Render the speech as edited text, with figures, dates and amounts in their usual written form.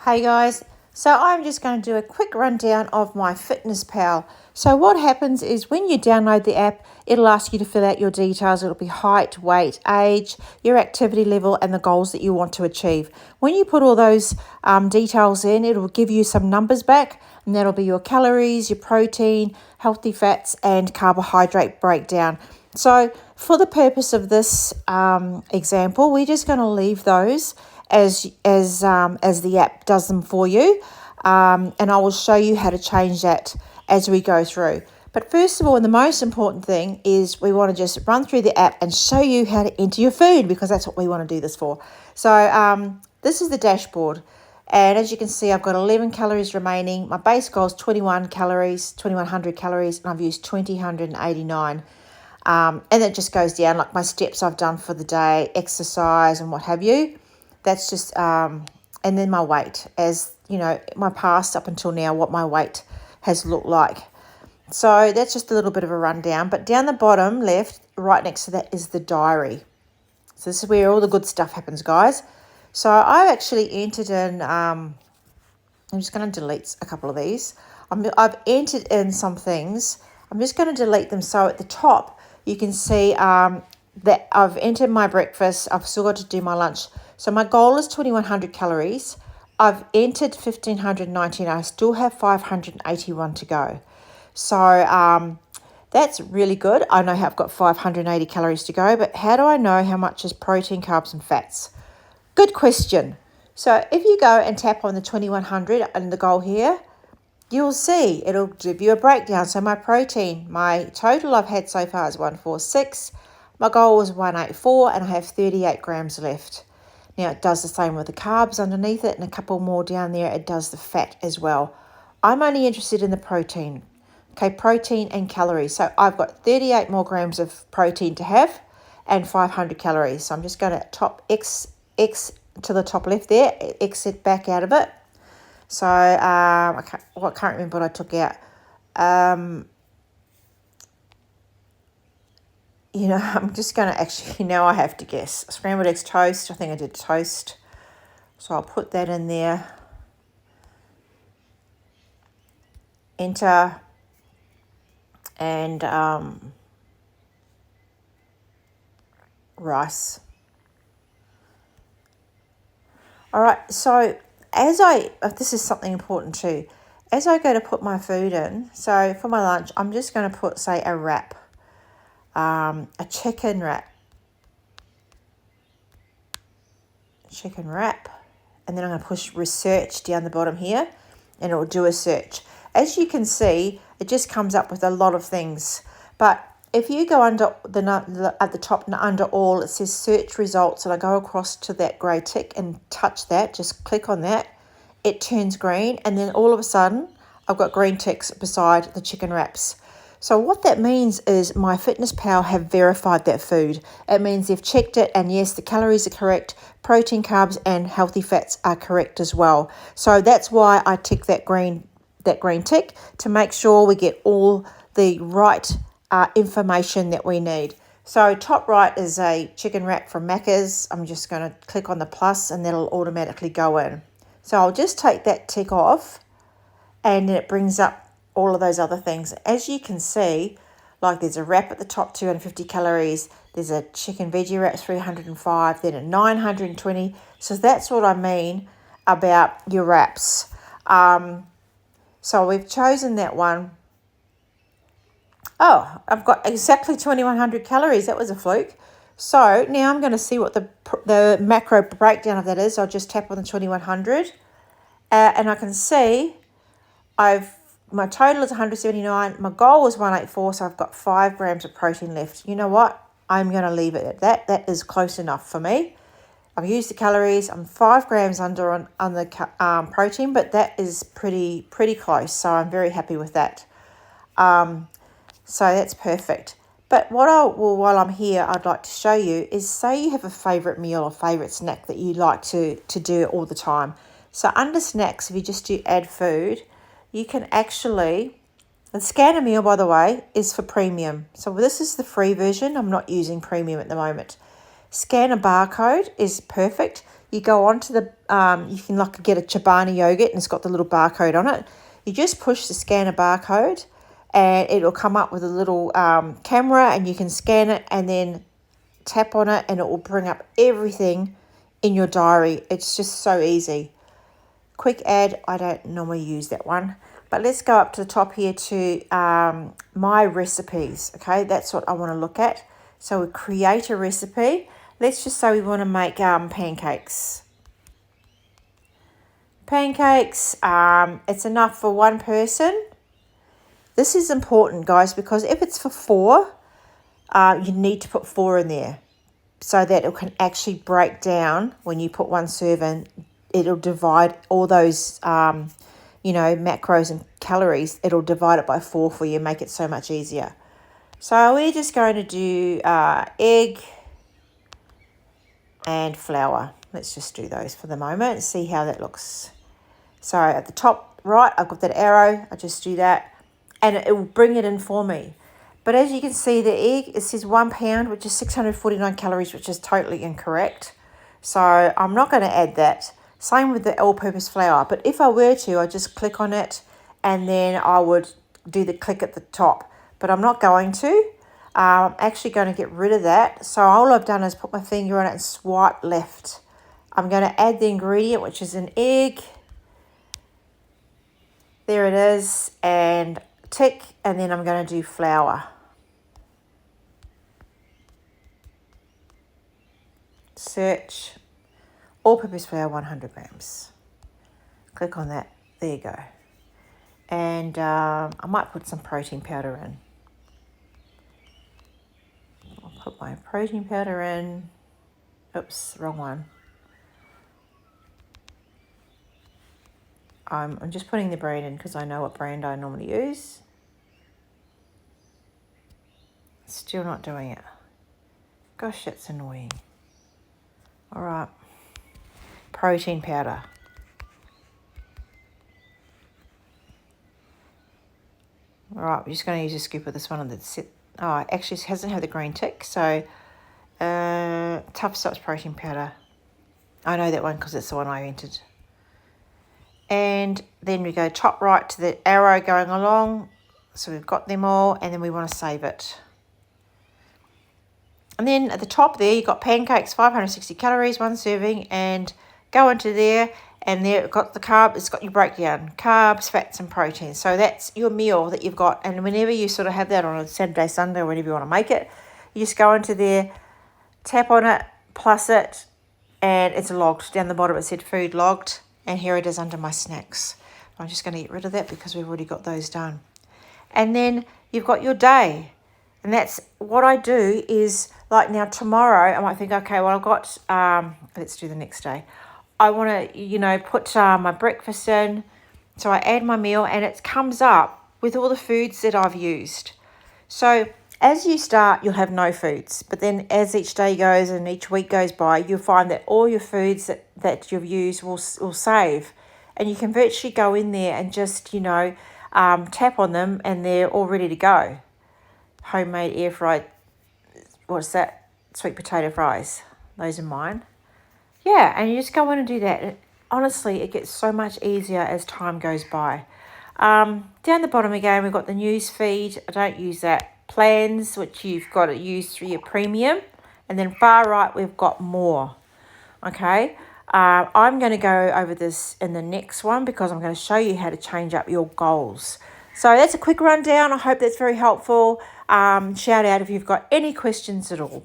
Hey guys, so I'm just going to do a quick rundown of my FitnessPal. So what happens is when you download the app, it'll ask you to fill out your details. It'll be height, weight, age, your activity level, and the goals that you want to achieve. When you put all those details in, it'll give you some numbers back, and that'll be your calories, your protein, healthy fats, and carbohydrate breakdown. So for the purpose of this example, we're just going to leave those as the app does them for you, and I will show you how to change that as we go through. But first of all, and the most important thing is we want to just run through the app and show you how to enter your food, because that's what we want to do this for. So this is the dashboard, and as you can see, I've got 11 calories remaining. My base goal is 2100 calories, and I've used 2,089. And it just goes down like my steps I've done for the day, exercise and what have you. That's just, and then my weight, as you know, my past up until now, what my weight has looked like. So that's just a little bit of a rundown. But down the bottom left, right next to that is the diary. So this is where all the good stuff happens, guys. So I've actually entered in, I'm just going to delete a couple of these. I've entered in some things. I'm just going to delete them. So at the top, you can see that I've entered my breakfast. I've still got to do my lunch. So my goal is 2,100 calories. I've entered 1,519. I still have 581 to go. So that's really good. I know I've got 580 calories to go, but how do I know how much is protein, carbs, and fats? Good question. So if you go and tap on the 2,100 and the goal here, you'll see it'll give you a breakdown. So my protein, my total I've had so far is 146. My goal was 184, and I have 38 grams left. Now it does the same with the carbs underneath it, and a couple more down there. It does the fat as well. I'm only interested in the protein. Okay, protein and calories. So I've got 38 more grams of protein to have and 500 calories. So I'm just going to X to the top left there, exit back out of it. So I can't remember what I took out. I'm just going to actually, now I have to guess. Scrambled eggs toast. I think I did toast. So I'll put that in there. Enter. And rice. All right, so this is something important too. As I go to put my food in, so for my lunch, I'm just going to put, say, a wrap. A chicken wrap, and then I'm going to push research down the bottom here, and it will do a search. As you can see, it just comes up with a lot of things. But if you go under at the top under all, it says search results, and I go across to that grey tick and touch that, just click on that, it turns green, and then all of a sudden I've got green ticks beside the chicken wraps. So what that means is my FitnessPal have verified that food. It means they've checked it, and yes, the calories are correct, protein, carbs, and healthy fats are correct as well. So that's why I tick that green tick, to make sure we get all the right information that we need. So top right is a chicken wrap from Macca's. I'm just going to click on the plus, and that'll automatically go in. So I'll just take that tick off, and then it brings up all of those other things. As you can see, like there's a wrap at the top, 250 calories. There's a chicken veggie wrap, 305, then a 920. So that's what I mean about your wraps. So we've chosen that one. Oh, I've got exactly 2,100 calories. That was a fluke. So now I'm going to see what the macro breakdown of that is. I'll just tap on the 2,100, and I can see my total is 179. My goal was 184, so I've got 5 grams of protein left. You know what? I'm going to leave it at that. That is close enough for me. I've used the calories. I'm 5 grams under on the protein, but that is pretty close. So I'm very happy with that. So that's perfect. But while I'm here, I'd like to show you is, say you have a favourite meal or favourite snack that you like to do all the time. So under snacks, if you just do add food, you can actually, and scan a meal, by the way, is for premium. So this is the free version. I'm not using premium at the moment. Scan a barcode is perfect. you go onto the, you can like get a Chobani yogurt and it's got the little barcode on it. You just push the scanner barcode and it'll come up with a little camera and you can scan it and then tap on it and it will bring up everything in your diary. It's just so easy. Quick add, I don't normally use that one. But let's go up to the top here to my recipes. Okay, that's what I want to look at. So we create a recipe. Let's just say we want to make pancakes. Pancakes, it's enough for one person. This is important, guys, because if it's for 4, you need to put 4 in there so that it can actually break down when you put 1 serving. It'll divide all those, macros and calories. It'll divide it by 4 for you, make it so much easier. So we're just going to do egg and flour. Let's just do those for the moment and see how that looks. So at the top right, I've got that arrow. I just do that and it will bring it in for me. But as you can see, the egg, it says 1 pound, which is 649 calories, which is totally incorrect. So I'm not going to add that. Same with the all-purpose flour. But if I were to, I just click on it and then I would do the click at the top. But I'm not going to. I'm actually going to get rid of that. So all I've done is put my finger on it and swipe left. I'm going to add the ingredient, which is an egg. There it is. And tick. And then I'm going to do flour. Search. All-purpose flour, 100 grams. Click on that. There you go. And I might put some protein powder in. I'll put my protein powder in. Oops, wrong one. I'm just putting the brand in because I know what brand I normally use. Still not doing it. Gosh, that's annoying. All right. Protein powder. All right, we're just going to use a scoop of this one. That's it. Oh, it actually hasn't had the green tick. So, Tough Stops protein powder. I know that one because it's the one I entered. And then we go top right to the arrow going along. So we've got them all, and then we want to save it. And then at the top there, you've got pancakes, 560 calories, 1 serving, and go into there, and there it's got the carb, it's got your breakdown, carbs, fats, and proteins. So that's your meal that you've got. And whenever you sort of have that on a Saturday, Sunday, or whenever you want to make it, you just go into there, tap on it, plus it, and it's logged. Down the bottom it said food logged, and here it is under my snacks. I'm just going to get rid of that because we've already got those done. And then you've got your day. And that's what I do is, like now tomorrow, I might think, okay, well, I've got, let's do the next day. I want to, put my breakfast in. So I add my meal and it comes up with all the foods that I've used. So as you start, you'll have no foods. But then as each day goes and each week goes by, you'll find that all your foods that you've used will save. And you can virtually go in there and just, tap on them and they're all ready to go. Homemade air fried, what's that? Sweet potato fries. Those are mine. Yeah, and you just go in and do that. Honestly, it gets so much easier as time goes by. Down the bottom again, we've got the news feed. I don't use that. Plans, which you've got to use through your premium. And then far right, we've got more. Okay. I'm going to go over this in the next one because I'm going to show you how to change up your goals. So that's a quick rundown. I hope that's very helpful. Shout out if you've got any questions at all.